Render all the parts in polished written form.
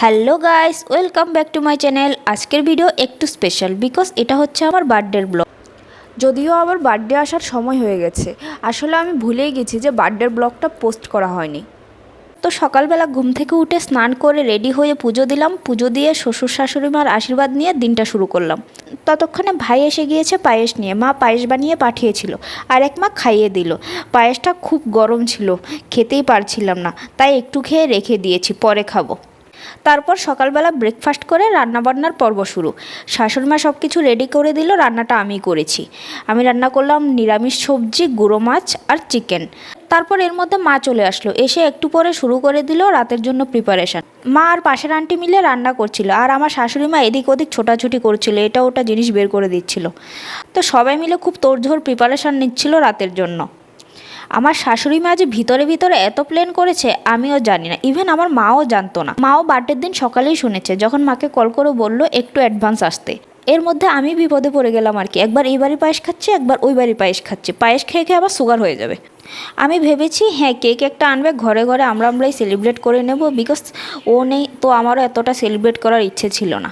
Hello guys, welcome back to my channel. আজকের video একটু special because এটা হচ্ছে আমার বার্থডের ব্লগ। যদিও আবার বার্থডে আসার সময় হয়ে গেছে, আসলে আমি ভুলেই গেছি যে বার্থডের ব্লগটা পোস্ট করা হয়নি। তো সকালবেলা ঘুম থেকে উঠে স্নান করে রেডি হয়ে পুজো দিলাম। পুজো দিয়ে শ্বশুর শাশুড়ি মার আশীর্বাদ নিয়ে দিনটা শুরু করলাম। ততক্ষণে ভাই এসে গিয়েছে পায়েস নিয়ে। মা পায়েস বানিয়ে পাঠিয়েছিল, আর এক মা খাইয়ে দিল। পায়েসটা খুব গরম ছিল, খেতেই পারছিলাম না, তাই একটু খেয়ে রেখে দিয়েছি, পরে খাবো। তারপর সকালবেলা ব্রেকফাস্ট করে রান্নাবান্নার পর্ব শুরু। শাশুড়িমা সব কিছু রেডি করে দিল, রান্নাটা আমি করেছি। আমি রান্না করলাম নিরামিষ সবজি, গুঁড়ো মাছ আর চিকেন। তারপর এর মধ্যে মা চলে আসলো, এসে একটু পরে শুরু করে দিল রাতের জন্য প্রিপারেশান। মা আর পাশের আন্টি মিলে রান্না করছিল, আর আমার শাশুড়িমা এদিক ওদিক ছোটাছুটি করছিল, এটা ওটা জিনিস বের করে দিচ্ছিল। তো সবাই মিলে খুব তোড়ঝোড় প্রিপারেশান নিচ্ছিল রাতের জন্য। আমার শাশুড়ি মা যে ভিতরে ভিতরে এত প্ল্যান করেছে আমিও জানি না, ইভেন আমার মাও জানতো না। মাও বার্থডের দিন সকালেই শুনেছে, যখন মাকে কল করে বললো একটু অ্যাডভান্স আসতে। এর মধ্যে আমি বিপদে পড়ে গেলাম আর কি। একবার এই বাড়ি পায়েস খাচ্ছি, একবার ওই বাড়ি পায়েস খাচ্ছি। পায়েস খেয়ে খেয়ে আবার সুগার হয়ে যাবে। আমি ভেবেছি হ্যাঁ কেক একটা আনবে, ঘরে ঘরে আমরাই সেলিব্রেট করে নেব, বিকজ ও নেই তো আমারও এতটা সেলিব্রেট করার ইচ্ছে ছিল না।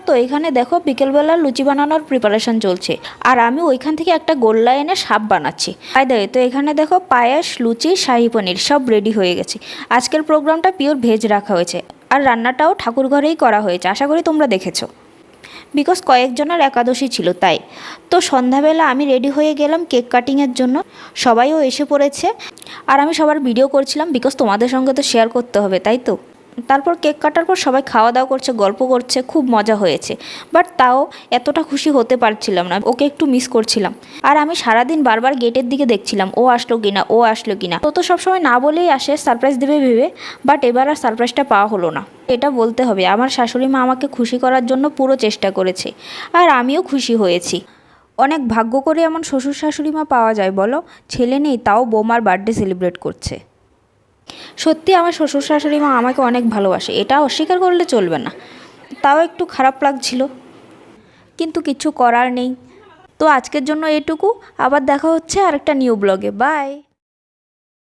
তো এখানে দেখো বিকেলবেলা লুচি বানানোর প্রিপারেশন চলছে, আর আমি ওইখান থেকে একটা গোল্লা এনে সাপ বানাচ্ছি। তো এখানে দেখো পায়েস, লুচি, শাহি পনির সব রেডি হয়ে গেছে। আজকের প্রোগ্রামটা পিওর ভেজ রাখা হয়েছে, আর রান্নাটাও ঠাকুর ঘরেই করা হয়েছে, আশা করি তোমরা দেখেছো, বিকজ কয়েকজনের একাদশী ছিল তাই। তো সন্ধ্যাবেলা আমি রেডি হয়ে গেলাম কেক কাটিংয়ের জন্য। সবাইও এসে পড়েছে, আর আমি সবার ভিডিও করছিলাম, বিকজ তোমাদের সঙ্গে তো শেয়ার করতে হবে, তাই তো। তারপর কেক কাটার পর সবাই খাওয়া দাওয়া করছে, গল্প করছে, খুব মজা হয়েছে। বাট তাও এতটা খুশি হতে পারছিলাম না, ওকে একটু মিস করছিলাম। আর আমি সারাদিন বারবার গেটের দিকে দেখছিলাম, ও আসলো কিনা, ও আসলো কিনা। তো সবসময় না বলেই আসে সারপ্রাইজ দেবে ভেবে, বাট এবার আর সারপ্রাইজটা পাওয়া হলো না। এটা বলতে হবে, আমার শাশুড়ি মা আমাকে খুশি করার জন্য পুরো চেষ্টা করেছে, আর আমিও খুশি হয়েছি। অনেক ভাগ্য করে এমন শ্বশুর শাশুড়ি মা পাওয়া যায় বলো। ছেলে নেই, তাও বৌমার বার্থডে সেলিব্রেট করছে। সত্যি আমার শ্বশুর শাশুড়ি মা আমাকে অনেক ভালোবাসে, এটা অস্বীকার করলে চলবে না। তাও একটু খারাপ লাগছিল, কিন্তু কিছু করার নেই। তো আজকের জন্য এটুকু, আবার দেখা হচ্ছে আরেকটা নিউ ব্লগে। বাই।